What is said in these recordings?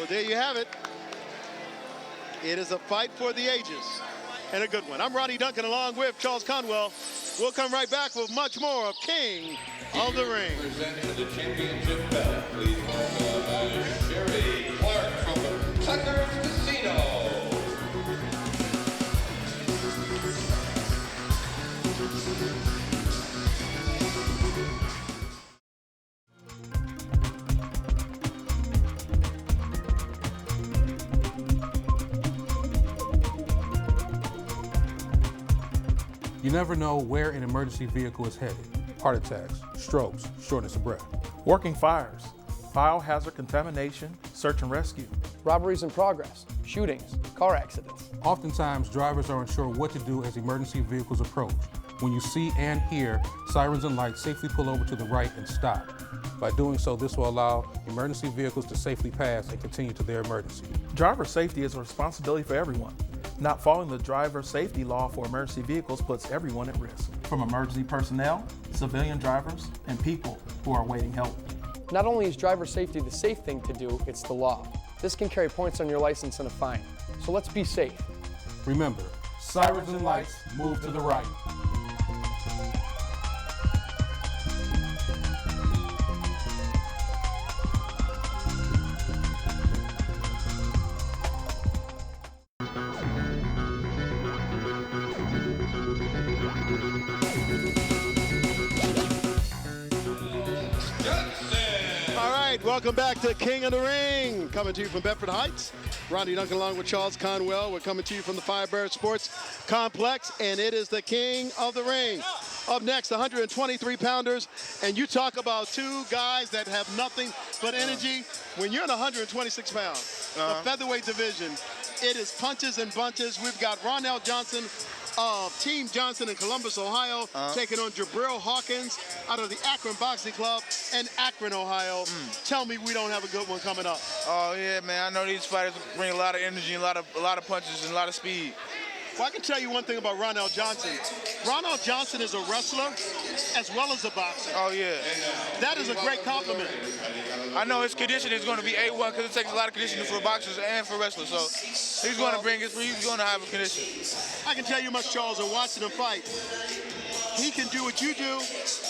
Well, there you have it. It is a fight for the ages, and a good one. I'm Ronnie Duncan along with Charles Conwell. We'll come right back with much more of King of the Ring. Presenting the championship belt, please welcome Sherry Clark from Tucker's Casino. You never know where an emergency vehicle is headed. Heart attacks, strokes, shortness of breath. Working fires, biohazard contamination, search and rescue. Robberies in progress, shootings, car accidents. Oftentimes, drivers are unsure what to do as emergency vehicles approach. When you see and hear sirens and lights, safely pull over to the right and stop. By doing so, this will allow emergency vehicles to safely pass and continue to their emergency. Driver safety is a responsibility for everyone. Not following the driver safety law for emergency vehicles puts everyone at risk, from emergency personnel, civilian drivers, and people who are awaiting help. Not only is driver safety the safe thing to do, it's the law. This can carry points on your license and a fine. So let's be safe. Remember, sirens and lights, move to the right. Welcome back to King of the Ring. Coming to you from Bedford Heights. Ronnie Duncan along with Charles Conwell. We're coming to you from the Firebird Sports Complex, and it is the King of the Ring. Up next, 123-pounders, and you talk about two guys that have nothing but energy. When you're in 126 pounds, the featherweight division, it is punches and bunches. We've got Ronell Johnson of Team Johnson in Columbus, Ohio, taking on Jabril Hawkins out of the Akron Boxing Club in Akron, Ohio. Tell me we don't have a good one coming up. Oh yeah, man. I know these fighters bring a lot of energy, and a lot of punches, and a lot of speed. Well, I can tell you one thing about Ronell Johnson. Ronell Johnson is a wrestler as well as a boxer. Oh yeah. That is a great compliment. I know his conditioning is going to be A1 because it takes a lot of conditioning for boxers and for wrestlers. So he's going to bring it. He's going to have a condition. I can tell you much, Charles, in watching him fight. He can do what you do,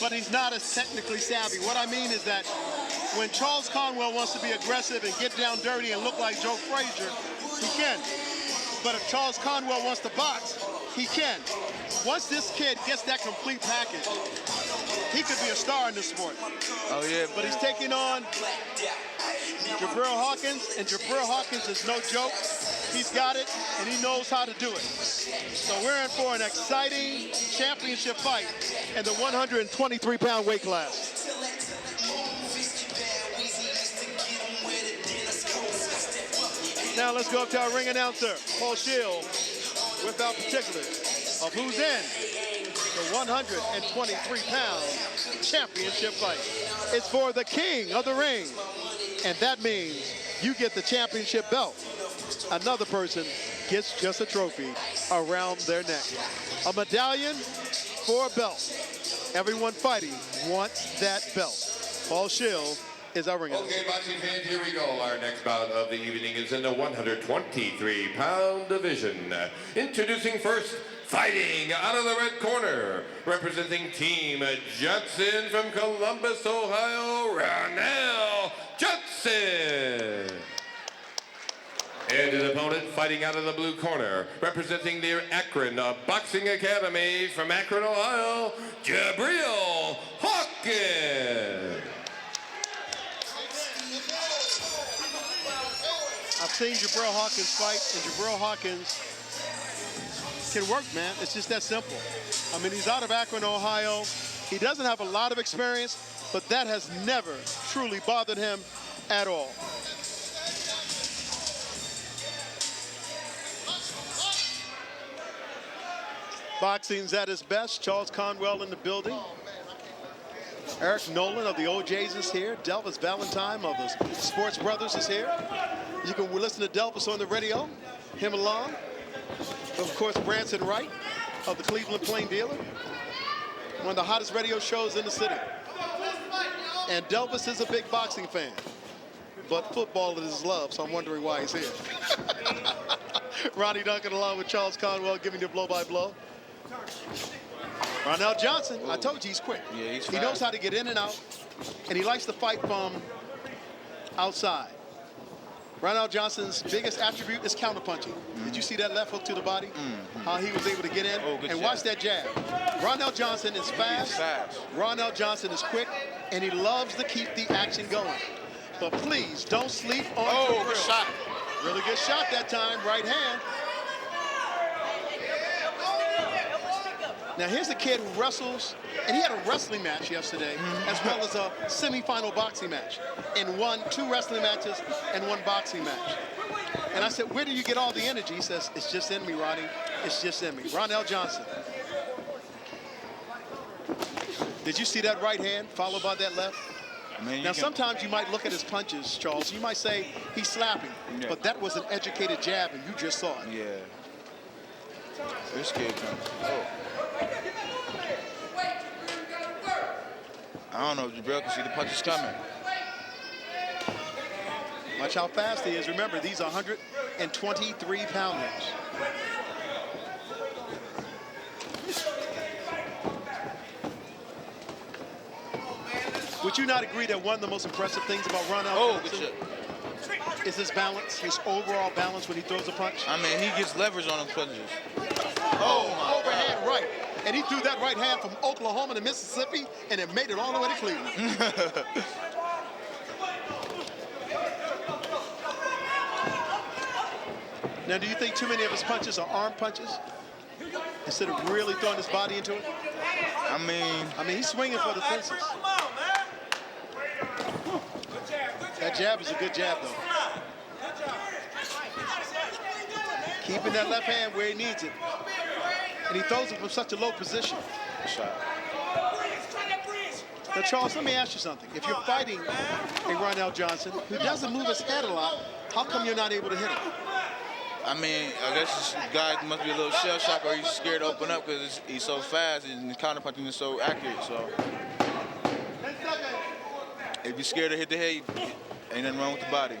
but he's not as technically savvy. What I mean is that when Charles Conwell wants to be aggressive and get down dirty and look like Joe Frazier, he can. But if Charles Conwell wants to box, he can. Once this kid gets that complete package, he could be a star in this sport. Oh yeah. But he's taking on Jabril Hawkins, and Jabril Hawkins is no joke. He's got it, and he knows how to do it. So we're in for an exciting championship fight in the 123-pound weight class. Now let's go up to our ring announcer, Paul Shield, with our particulars of who's in the 123-pound championship fight. It's for the King of the Ring, and that means you get the championship belt. Another person gets just a trophy around their neck. A medallion for a belt. Everyone fighting wants that belt. Paul Shield is our ring announcer. Okay, boxing fans, here we go. Our next bout of the evening is in the 123-pound division. Introducing first, fighting out of the red corner, representing Team Johnson from Columbus, Ohio, Ronell Johnson. And his opponent fighting out of the blue corner, representing the Akron Boxing Academy from Akron, Ohio, Jabril Hawkins. I've seen Jabril Hawkins fight, and Jabril Hawkins can work, man. It's just that simple. I mean, he's out of Akron, Ohio. He doesn't have a lot of experience, but that has never truly bothered him at all. Boxing's at its best. Charles Conwell in the building. Eric Nolan of the OJs is here. Delvis Valentine of the Sports Brothers is here. You can listen to Delvis on the radio, him along. Of course, Branson Wright of the Cleveland Plain Dealer. One of the hottest radio shows in the city. And Delvis is a big boxing fan. but football is his love, so I'm wondering why he's here. Ronnie Duncan along with Charles Conwell giving the blow-by-blow. Ronell Johnson, I told you he's quick. Yeah, he's he fast. knows how to get in and out, and he likes to fight from outside. Ronell Johnson's biggest attribute is counterpunching. Did you see that left hook to the body? How he was able to get in? Good and jab. watch that jab. Ronell Johnson is fast. Ronell Johnson is quick, and he loves to keep the action going. But please don't sleep on good shot. Really good shot that time, right hand. Now here's a kid who wrestles, and he had a wrestling match yesterday, as well as a semifinal boxing match, and won 2 wrestling matches and 1 boxing match. And I said, where do you get all the energy? He says, it's just in me, Ronnie. It's just in me. Ronell Johnson. Did you see that right hand followed by that left? Now, sometimes you might look at his punches, Charles. You might say he's slapping, but that was an educated jab, and you just saw it. Yeah. This kid comes. I don't know if Jabril can see the punches coming. Watch how fast he is. Remember, these are 123-pounders. Would you not agree that one of the most impressive things about Ronell Johnson is his balance, his overall balance when he throws a punch? I mean, he gets leverage on his punches. Overhand right. And he threw that right hand from Oklahoma to Mississippi, and it made it all the way to Cleveland. Now, do you think too many of his punches are arm punches instead of really throwing his body into it? I mean, he's swinging for the fences. That jab is a good jab, though. Keeping that left hand where he needs it. And he throws it from such a low position. Now, Charles, let me ask you something. If you're fighting a Ronell Johnson who doesn't move his head a lot, how come you're not able to hit him? I mean, I guess this guy must be a little shell shock, or he's scared to open up because he's so fast and the counterpunching is so accurate. So if you're scared to hit the head, ain't nothing wrong with the body.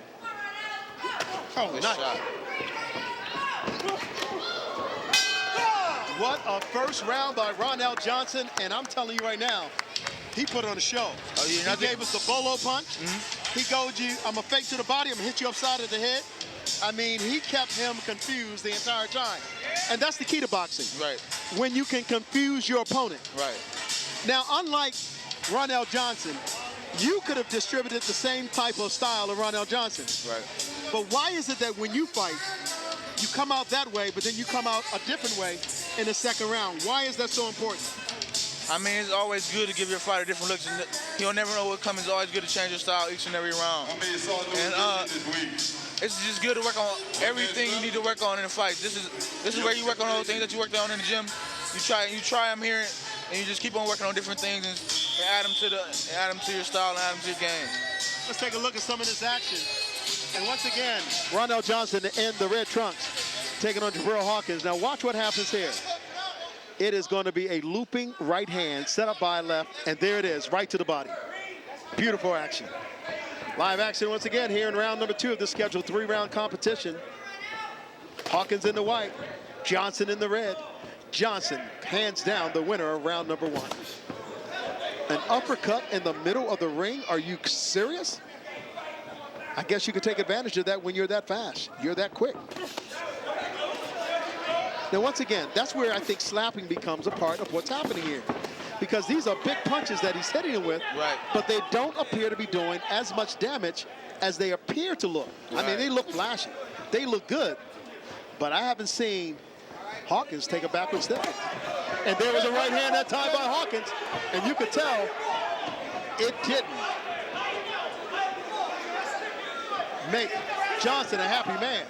Good shot. What a first round by Ronell Johnson, and I'm telling you right now, he put on a show. He gave us the bolo punch. He told you, I'm gonna fake to the body, I'm gonna hit you upside of the head. I mean, he kept him confused the entire time. And that's the key to boxing. Right. When you can confuse your opponent. Right. Now, unlike Ronell Johnson, you could have distributed the same type of style of Ronell Johnson. Right. But why is it that when you fight, you come out that way, but then you come out a different way in the second round? Why is that so important? I mean, it's always good to give your fighter different looks. And you'll never know what comes. It's always good to change your style each and every round. And it's just good to work on everything you need to work on in a fight. This is where you work on all the things that you worked on in the gym. You try them here, and you just keep on working on different things and add them to your style and add them to your game. Let's take a look at some of this action. And once again, Ronell Johnson in the red trunks, taking on Jabril Hawkins. Now watch what happens here. It is going to be a looping right hand set up by left, and there it is, right to the body. Beautiful action. Live action once again here in round number 2 of the scheduled 3-round competition. Hawkins in the white, Johnson in the red. Johnson, hands down, the winner of round number 1. An uppercut in the middle of the ring? Are you serious? I guess you could take advantage of that when you're that fast. You're that quick. Now, once again, that's where I think slapping becomes a part of what's happening here. Because these are big punches that he's hitting him with, but they don't appear to be doing as much damage as they appear to look. I mean, they look flashy. They look good. But I haven't seen Hawkins take a backward step. And there was a right hand that time by Hawkins, and you could tell it didn't make Johnson a happy man.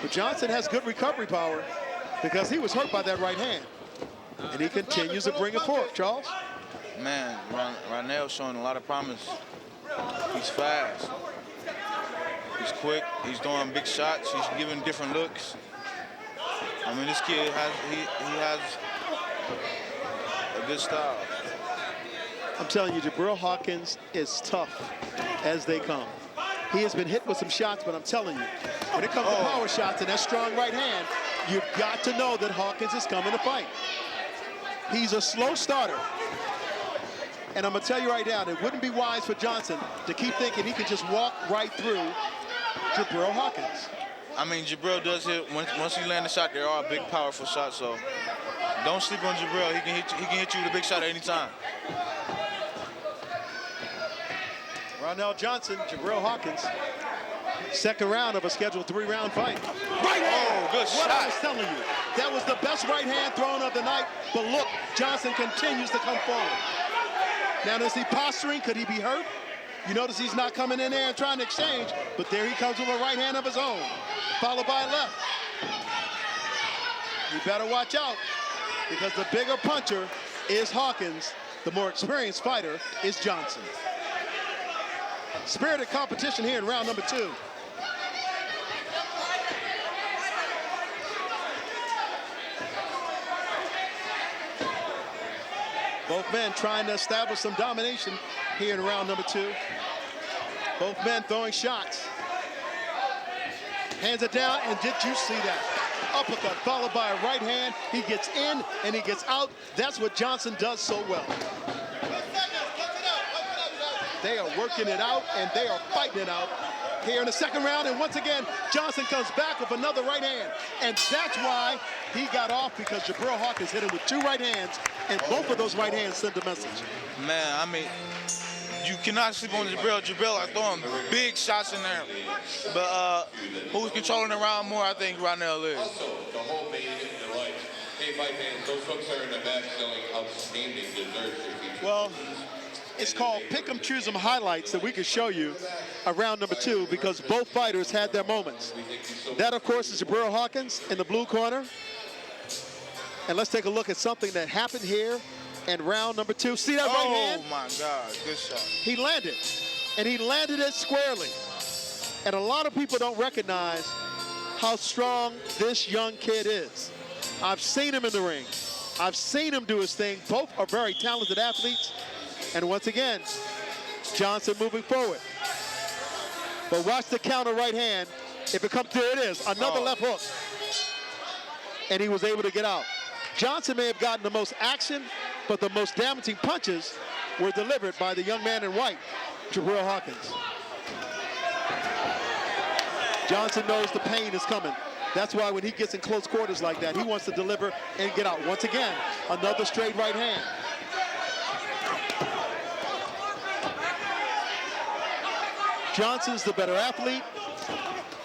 But Johnson has good recovery power because he was hurt by that right hand. And he continues to bring it forth, Charles. Man, Ronell's showing a lot of promise. He's fast. He's quick. He's throwing big shots. He's giving different looks. I mean, this kid has a good style. I'm telling you, Jabril Hawkins is tough as they come. He has been hit with some shots, but I'm telling you, when it comes to power shots and that strong right hand, you've got to know that Hawkins is coming to fight. He's a slow starter. And I'm going to tell you right now, it wouldn't be wise for Johnson to keep thinking he can just walk right through Jabril Hawkins. I mean, Jabril does hit, once he lands a shot, there are big, powerful shots, so don't sleep on Jabril. He can hit you with a big shot at any time. Ronell Johnson, Jabril Hawkins. Second round of a scheduled 3-round fight. Right hand! Good what shot. I was telling you. That was the best right hand thrown of the night. But look, Johnson continues to come forward. Now, is he posturing? Could he be hurt? You notice he's not coming in there and trying to exchange, but there he comes with a right hand of his own, followed by a left. You better watch out, because the bigger puncher is Hawkins. The more experienced fighter is Johnson. Spirited competition here in round number 2. Both men trying to establish some domination here in round number 2. Both men throwing shots. Hands it down, and did you see that? Uppercut followed by a right hand. He gets in and he gets out. That's what Johnson does so well. They are working it out and they are fighting it out here in the second round. And once again, Johnson comes back with another right hand. And that's why he got off, because Jabril Hawkins hit him with 2 right hands, and both of those right hands sent a message. Man, I mean, you cannot sleep on Jabril. Jabril are throwing big shots in there. But who's controlling the round more, I think Ronell is. Also, the whole main event in your life. Hey, fight fans, those folks are in the back showing outstanding desserts. Well, it's called Pick 'em, Choose 'em highlights that we can show you around number 2, because both fighters had their moments. That, of course, is Jabril Hawkins in the blue corner. And let's take a look at something that happened here in round number 2. See that right hand? Oh, my God. Good shot. He landed, and he landed it squarely. And a lot of people don't recognize how strong this young kid is. I've seen him in the ring. I've seen him do his thing. Both are very talented athletes. And once again, Johnson moving forward. But watch the counter right hand. If it comes, there it is, another left hook. And he was able to get out. Johnson may have gotten the most action, but the most damaging punches were delivered by the young man in white, Jabril Hawkins. Johnson knows the pain is coming. That's why when he gets in close quarters like that, he wants to deliver and get out. Once again, another straight right hand. Johnson's the better athlete.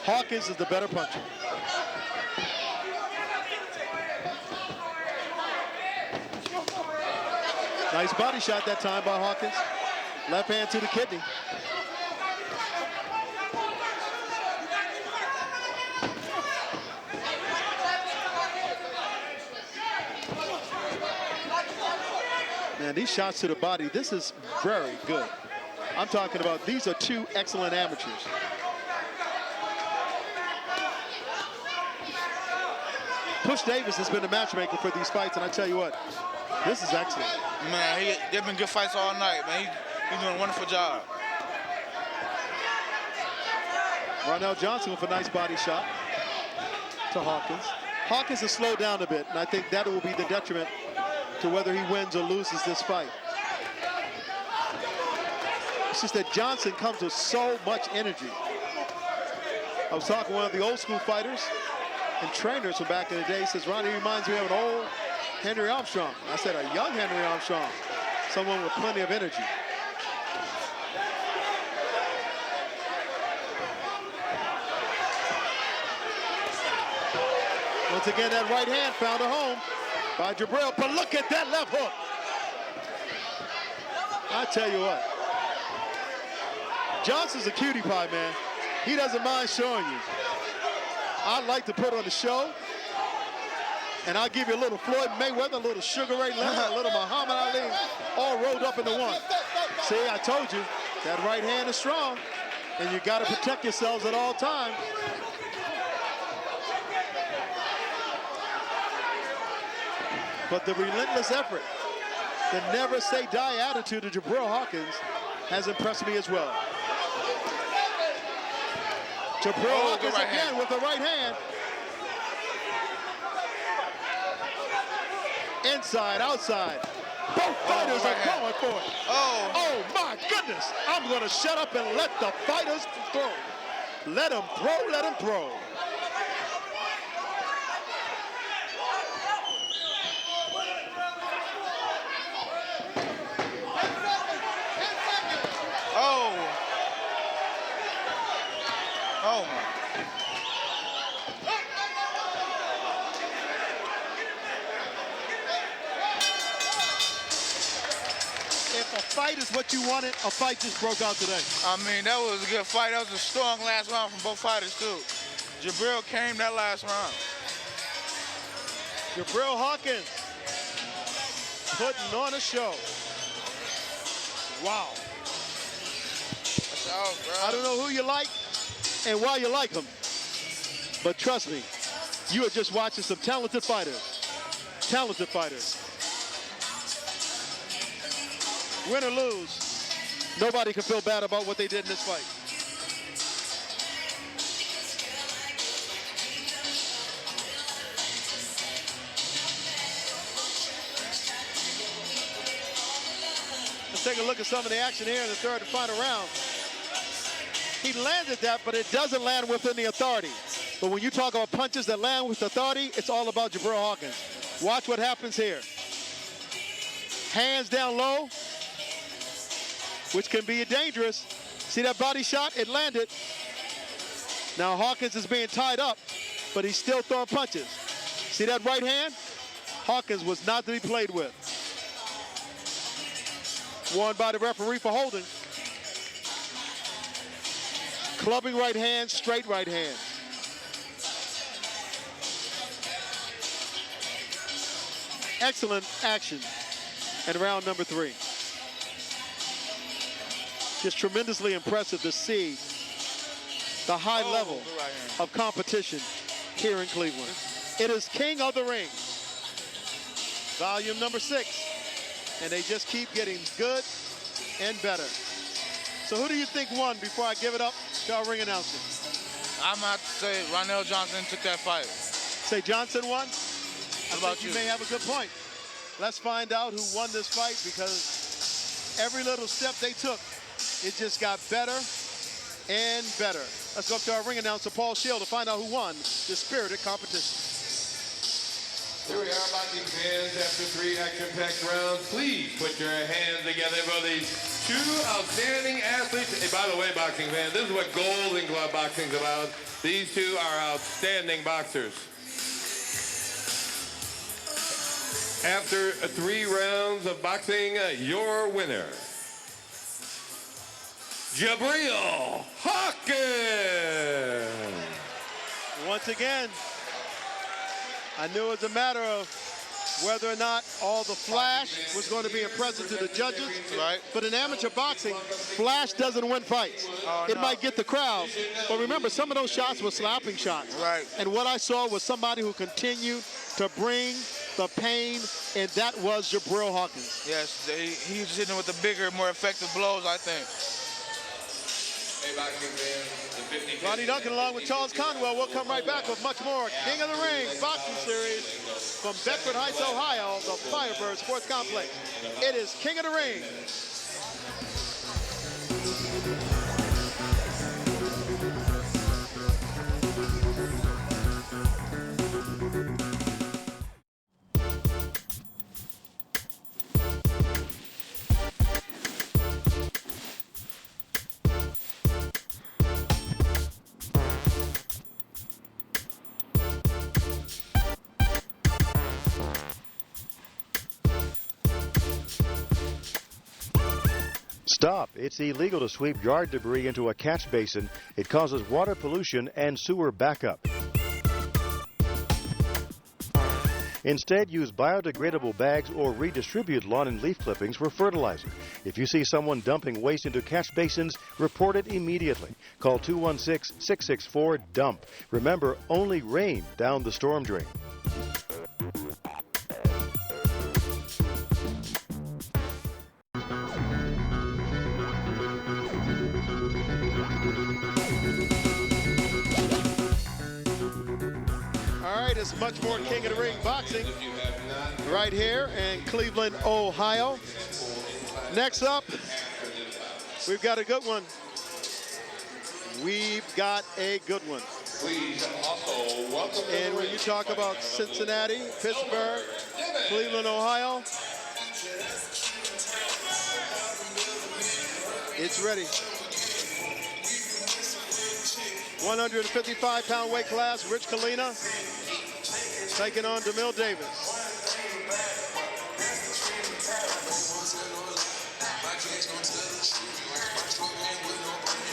Hawkins is the better puncher. Nice body shot that time by Hawkins. Left hand to the kidney. Man, these shots to the body, this is very good. I'm talking about, these are 2 excellent amateurs. Push Davis has been the matchmaker for these fights, and I tell you what, this is excellent. Man, they've been good fights all night, man. He's doing a wonderful job. Ronell Johnson with a nice body shot to Hawkins. Hawkins has slowed down a bit, and I think that will be the detriment to whether he wins or loses this fight. It's just that Johnson comes with so much energy. I was talking to one of the old school fighters and trainers from back in the day. He says, Ronnie reminds me of an old Henry Armstrong. I said, a young Henry Armstrong, someone with plenty of energy. Once again, that right hand found a home by Jabril, but look at that left hook. I tell you what, Johnson's a cutie pie, man. He doesn't mind showing you. I like to put on the show, and I'll give you a little Floyd Mayweather, a little Sugar Ray Leonard, a little Muhammad Ali, all rolled up into one. See, I told you, that right hand is strong, and you got to protect yourselves at all times. But the relentless effort The never say die attitude of Jabril Hawkins has impressed me as well. Jabril Hawkins again with the right hand. Inside, outside. Both fighters are going for it. Oh my goodness. I'm going to shut up and let the fighters throw. Let them throw, let them throw. Oh my. If a fight is what you wanted, a fight just broke out today. I mean, that was a good fight. That was a strong last round from both fighters, too. Jabril came that last round. Jabril Hawkins putting on a show. Wow. That's out, bro. I don't know who you like and why you like them, but trust me, you are just watching some talented fighters. Talented fighters. Win or lose, nobody can feel bad about what they did in this fight. Let's take a look at some of the action here in the third and final round. He landed that, but it doesn't land within the authority. But when you talk about punches that land with authority, it's all about Jabril Hawkins. Watch what happens here. Hands down low, which can be dangerous. See that body shot? It landed. Now Hawkins is being tied up, but he's still throwing punches. See that right hand? Hawkins was not to be played with. Warned by the referee for holding. Clubbing right hand, straight right hand. Excellent action in round number 3. Just tremendously impressive to see the high level of competition here in Cleveland. It is King of the Ring, volume number 6. And they just keep getting good and better. So who do you think won before I give it up to our ring announcer? I'm going to have to say Ronnie Johnson took that fight. Say Johnson won? How about you? You may have a good point. Let's find out who won this fight, because every little step they took, it just got better and better. Let's go up to our ring announcer, Paul Shield, to find out who won this spirited competition. Here we are, boxing fans, after 3 action-packed rounds. Please put your hands together for these 2 outstanding athletes. Hey, by the way, boxing fans, this is what Golden Glove boxing's about. These 2 are outstanding boxers. After 3 rounds of boxing, your winner, Jabril Hawkins. Once again, I knew it was a matter of whether or not all the flash was going to be impressive to the judges. Right. But in amateur boxing, flash doesn't win fights. It might get the crowd. But remember, some of those shots were slapping shots. Right. And what I saw was somebody who continued to bring the pain, and that was Jabril Hawkins. Yes, he was hitting with the bigger, more effective blows, I think. Hey, boxing fans, the 50 Ronnie Duncan along with Charles Conwell. We'll come right back with much more King of the Ring boxing series from Bedford Heights, Ohio, the Firebird Sports Complex. It is King of the Ring. Stop. It's illegal to sweep yard debris into a catch basin. It causes water pollution and sewer backup. Instead, use biodegradable bags or redistribute lawn and leaf clippings for fertilizer. If you see someone dumping waste into catch basins, report it immediately. Call 216-664-DUMP. Remember, only rain down the storm drain. is much more King of the Ring boxing right here in Cleveland, Ohio. Next up, we've got a good one. We've got a good one. Please also welcome. And when you talk about Cincinnati, Pittsburgh, Cleveland, Ohio, it's ready. 155-pound weight class, Rich Kalina taking on DeMille Davis.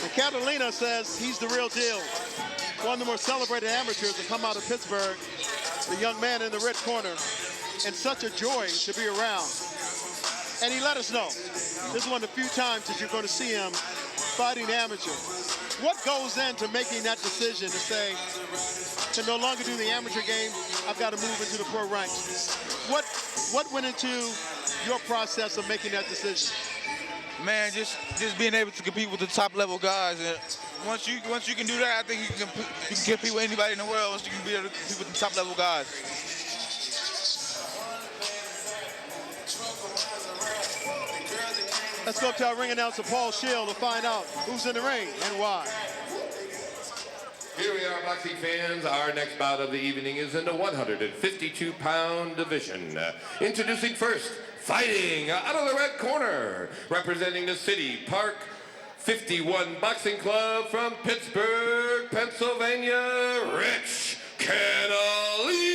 And Catalina says he's the real deal. One of the more celebrated amateurs to come out of Pittsburgh, the young man in the red corner, and such a joy to be around. And he let us know, this is one of the few times that you're going to see him fighting amateur. What goes into making that decision to say, to no longer do the amateur game, I've got to move into the pro ranks? What went into your process of making that decision? Man, just being able to compete with the top level guys. And once you can do that, I think you can compete with anybody in the world. Once you can be able to compete with the top level guys. Let's go up to our ring announcer, Paul Shield, to find out who's in the ring and why. Here we are, boxing fans. Our next bout of the evening is in the 152-pound division. Introducing first, fighting out of the red corner, representing the City Park 51 Boxing Club from Pittsburgh, Pennsylvania, Rich Catalino.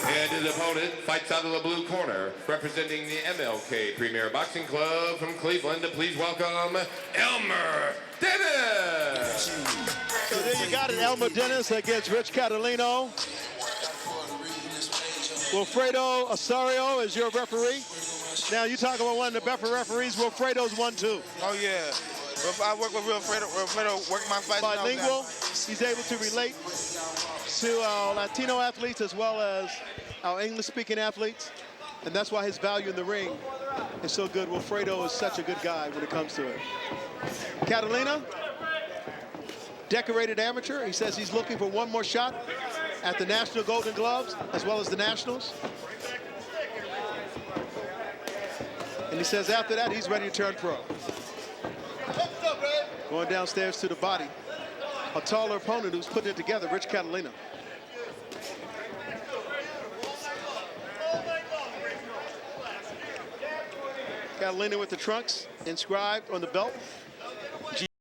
And his opponent fights out of the blue corner, representing the MLK Premier Boxing Club from Cleveland. Please welcome Elmer Dennis. So there you got it, Elmer Dennis against Rich Catalino. Wilfredo Osorio is your referee. Now you talk about one of the better referees. Wilfredo's one too. Oh yeah, I work with Wilfredo. Wilfredo work my fights. Bilingual. He's able to relate to our Latino athletes as well as our English-speaking athletes, and that's why his value in the ring is so good. Wilfredo is such a good guy when it comes to it. Catalina, decorated amateur. He says he's looking for one more shot at the National Golden Gloves as well as the Nationals. And he says after that, he's ready to turn pro. Going downstairs to the body, a taller opponent who's putting it together, Rich Catalina. Catalina with the trunks inscribed on the belt.